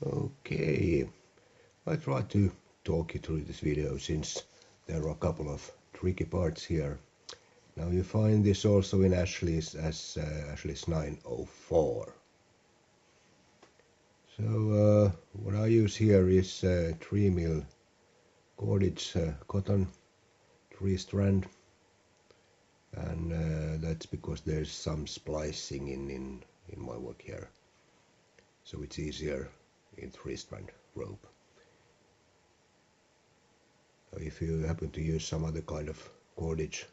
Okay, I tried to talk you through this video since there are a couple of tricky parts here. Now you find this also in Ashley's as Ashley's 904. So what I use here is 3 mil cordage cotton 3-strand, and that's because there's some splicing in my work here, so it's easier in 3-strand rope. If you happen to use some other kind of cordage,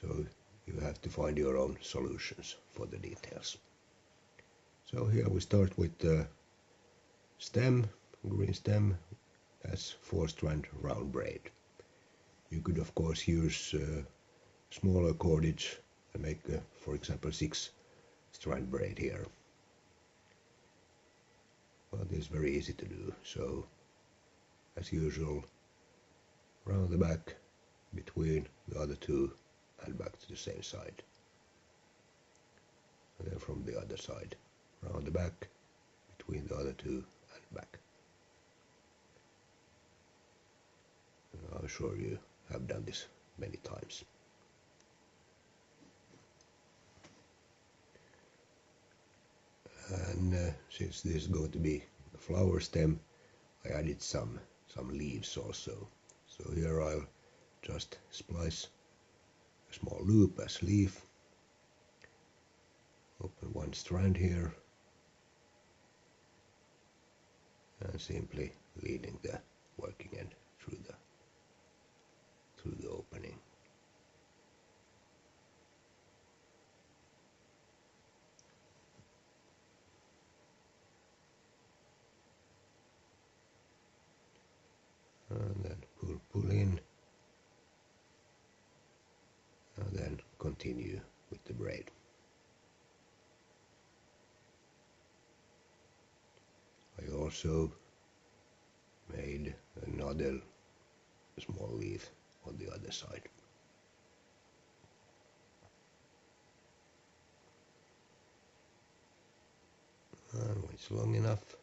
so you have to find your own solutions for the details. So here we start with the stem, green stem, as 4-strand round braid. You could of course use smaller cordage and make, for example, 6-strand braid here. But it's very easy to do. So, as usual, round the back between the other two and back to the same side. And then from the other side, round the back between the other two and back. And I'm sure you have done this many times. And since this is going to be a flower stem, I added some leaves also. So here I'll just splice a small loop as leaf, open one strand here, and simply leading the working end through the opening. And then pull in, and then continue with the braid. I also made another small leaf on the other side. And when it's long enough,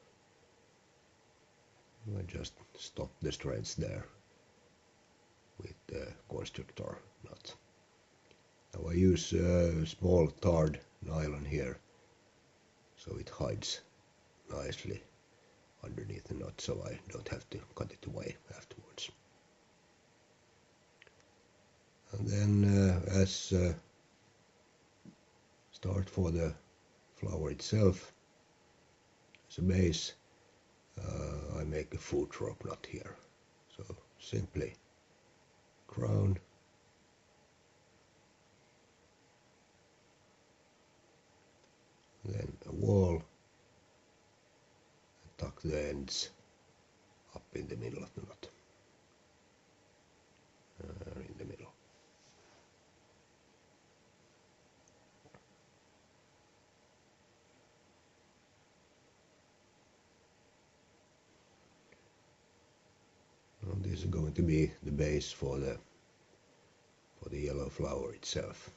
I just stop the threads there with the constructor nut. Now I use small tarred nylon here, so it hides nicely underneath the knot, so I don't have to cut it away afterwards. And then as start for the flower itself, as a base, I make a foot rope knot here. So simply crown, then a wall, and tuck the ends up in the middle of the knot. In the middle. And this is going to be the base for the yellow flower itself.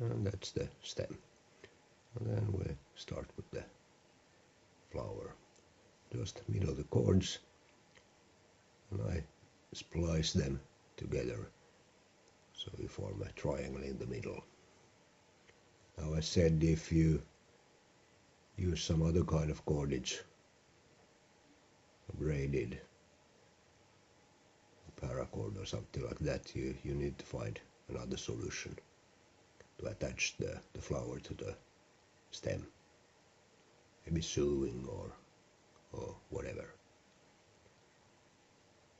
And that's the stem. And then we start with the flower. Just middle the cords, and I splice them together so we form a triangle in the middle. Now I said if you use some other kind of cordage, braided, paracord or something like that, you need to find another solution to attach the flower to the stem. Maybe sewing or whatever.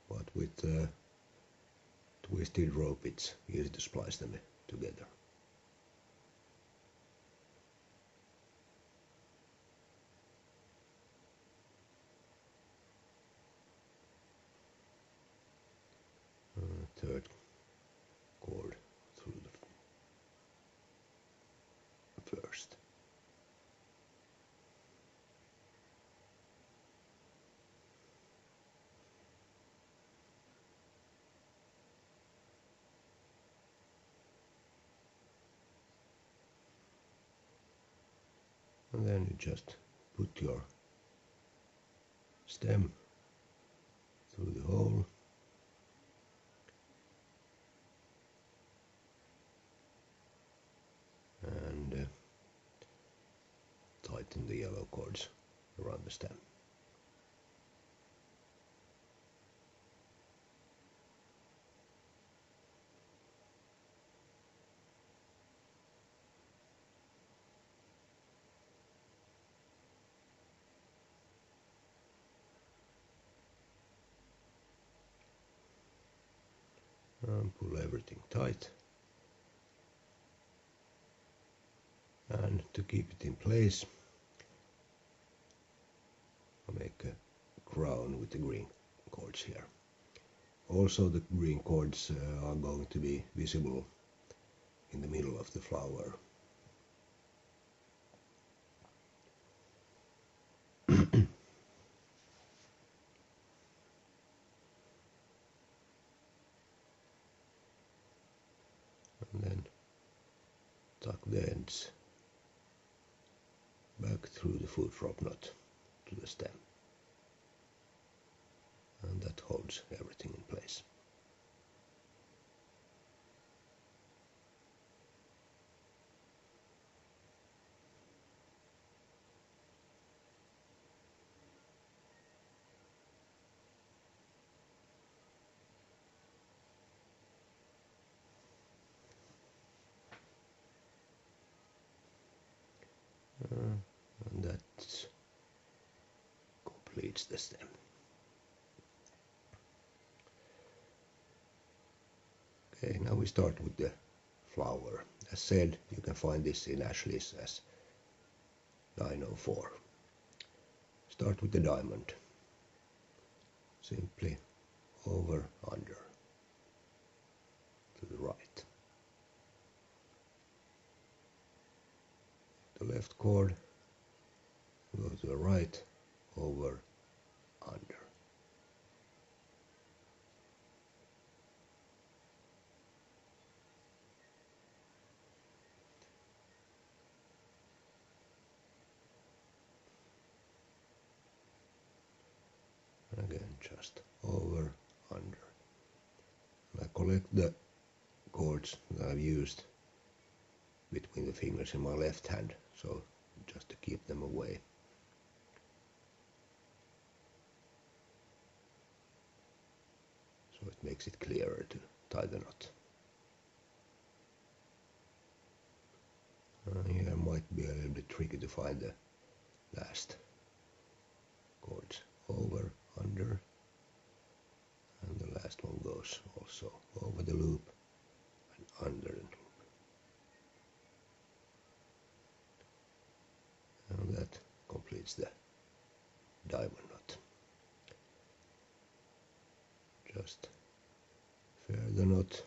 But with twisted rope it's easy to splice them together. Third And then you just put your stem through the hole. And tighten the yellow cords around the stem. And pull everything tight. And to keep it in place, I'll make a crown with the green cords here. Also the green cords are going to be visible in the middle of the flower. And then tuck the ends back through the foot drop knot to the stem. And that holds everything in place. And that completes the stem. Okay, now we start with the flower. As said, you can find this in Ashley's as 904. Start with the diamond. Simply over, under, to the right. The left cord, go to the right, over, under. And again, just over, under. And I collect the cords that I've used between the fingers in my left hand, so just to keep them away. So it makes it clearer to tie the knot. Here might be a little bit tricky to find the last cords. Over, under, and the last one goes also over the loop and under the loop. And that completes the diamond knot. Just fair the knot,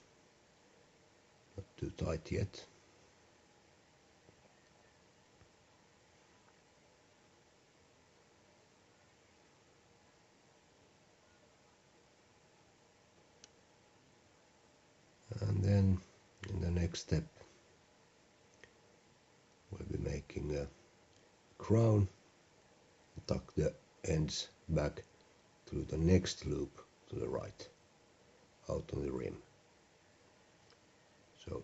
not too tight yet. And then in the next step we'll be making a crown. Tuck the ends back through the next loop to the right, out on the rim. So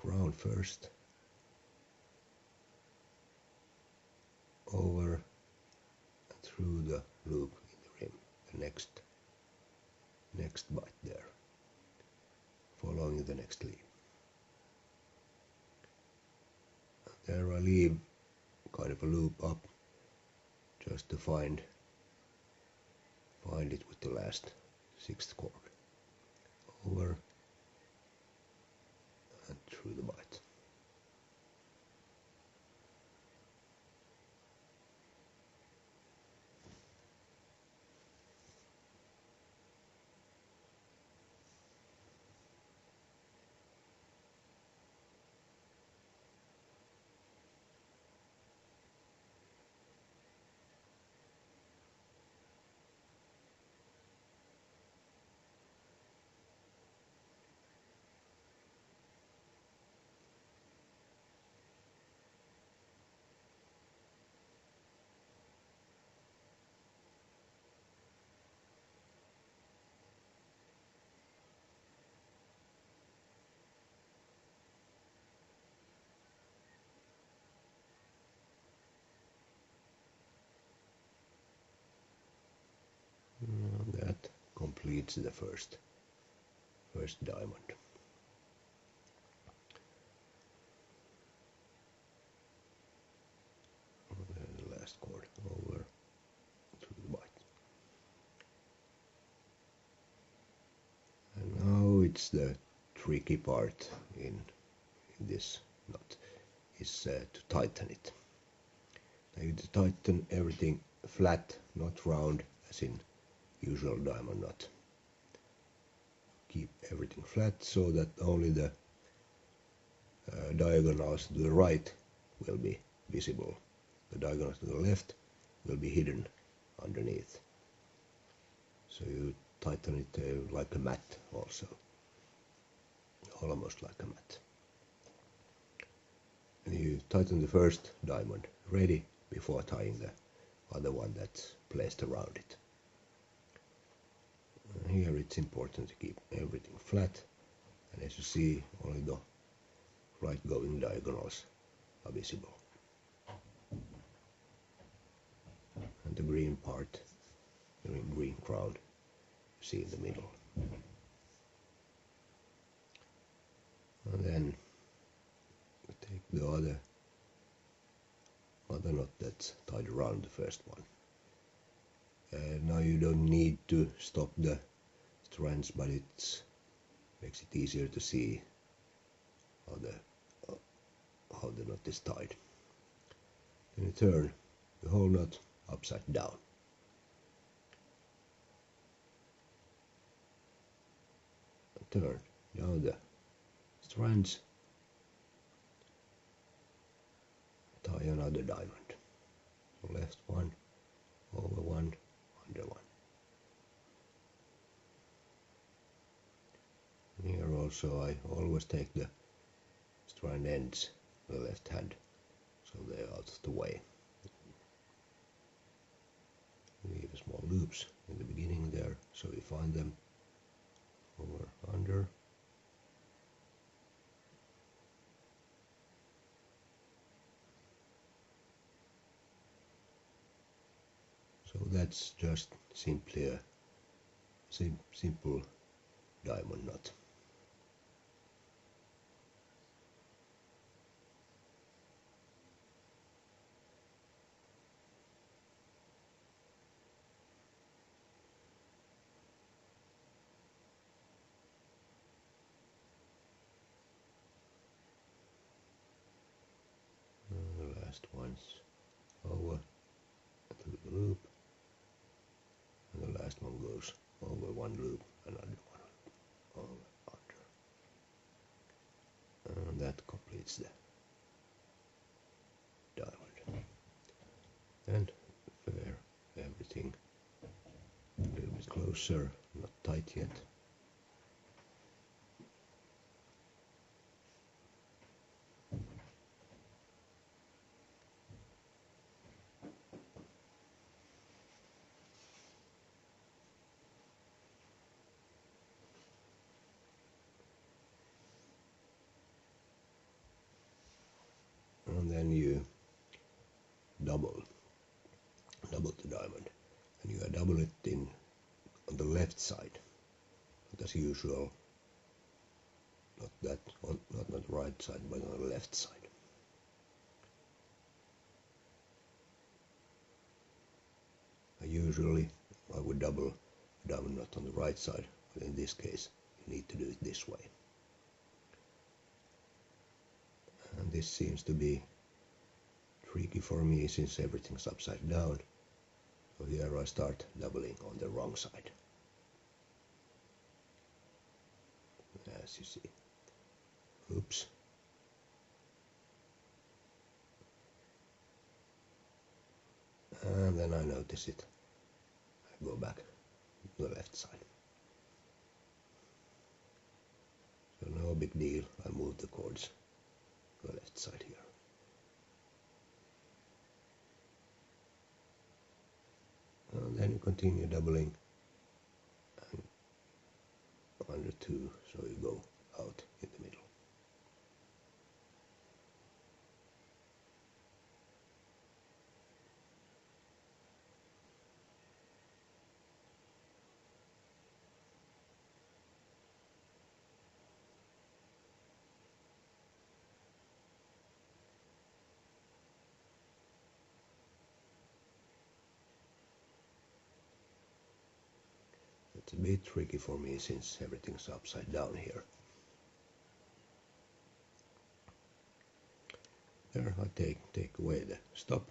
crown first, over and through the loop in the rim, the next bite there, following the next leaf. There I leave kind of a loop up just to find it with the last sixth cord, over and through the bite. completes the first diamond. And the last cord over to the white. And now it's the tricky part in this knot is to tighten it. Now you tighten everything flat, not round as in usual diamond knot. Keep everything flat so that only the diagonals to the right will be visible. The diagonals to the left will be hidden underneath. So you tighten it like a mat also, almost like a mat. And you tighten the first diamond ready before tying the other one that's placed around it. And here it's important to keep everything flat, and as you see, only the right going diagonals are visible. And the green part, the green crown, you see in the middle. And then you take the other knot that's tied around the first one. Now you don't need to stop the strands, but it makes it easier to see how the knot is tied. Then you turn the whole knot upside down. And turn down the strands. Tie another diamond. So left one, over one, under one. And here also I always take the strand ends to the left hand, so they're out of the way. Leave small loops in the beginning there, so you find them over, under. So that's just simply a simple diamond knot. The last one's over through the loop, and the last one goes over one loop, another one over, under, and that completes the diamond. And fair everything a little bit closer, not tight yet. And then you double the diamond, and you double it on the left side, not as usual, not on the right side, but on the left side. Usually I would double the diamond knot on the right side, but in this case you need to do it this way. And this seems to be tricky for me since everything's upside down. So here I start doubling on the wrong side, as you see. Oops. And then I notice it. I go back to the left side. So no big deal, I move the cords to the left side here. And then you continue doubling and under two, so you go out in the middle. It's a bit tricky for me since everything's upside down here. There, I take away the stop,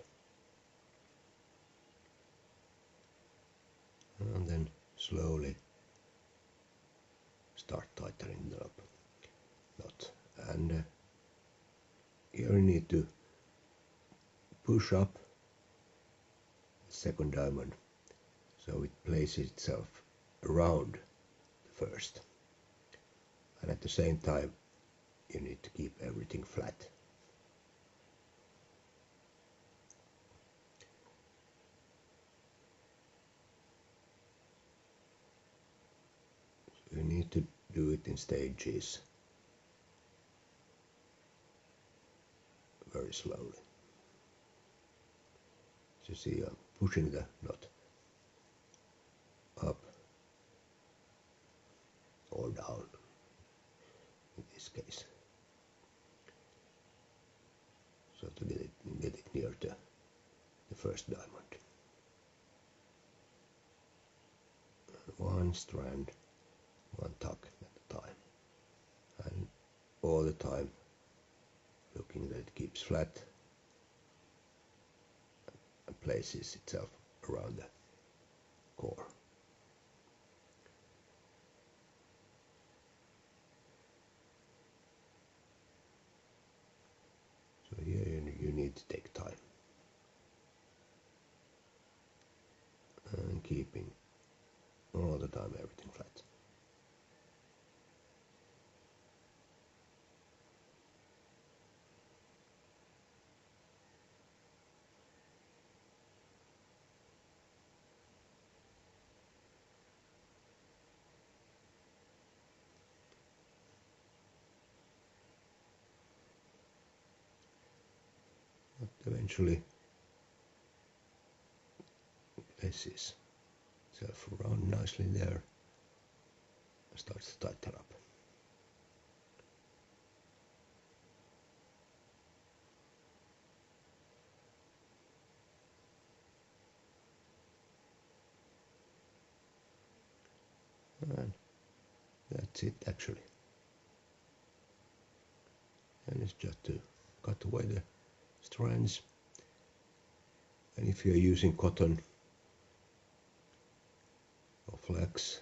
and then slowly start tightening the knot. And here you need to push up the second diamond so it places itself around the first, and at the same time you need to keep everything flat. So you need to do it in stages, very slowly. As you see, I'm pushing the knot up or down in this case, so to get it near the first diamond. One strand, one tuck at a time, and all the time looking that it keeps flat and places itself around the core. So here you need to take time and keeping all the time everything flat. But eventually places itself around nicely there and starts to tighten up. And that's it actually. And it's just to cut away the strands. And if you're using cotton or flax,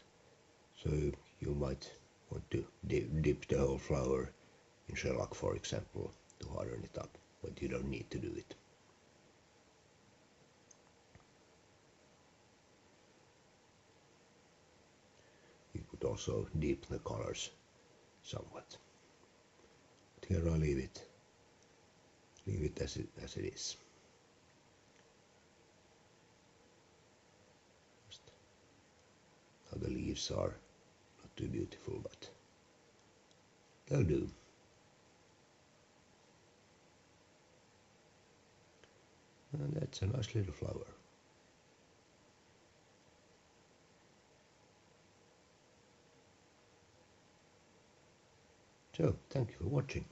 so you might want to dip the whole flower in shellac, for example, to harden it up, but you don't need to do it. You could also deepen the colors somewhat. But here I leave it as it is. Just how the leaves are not too beautiful, but they'll do. And that's a nice little flower. So, thank you for watching.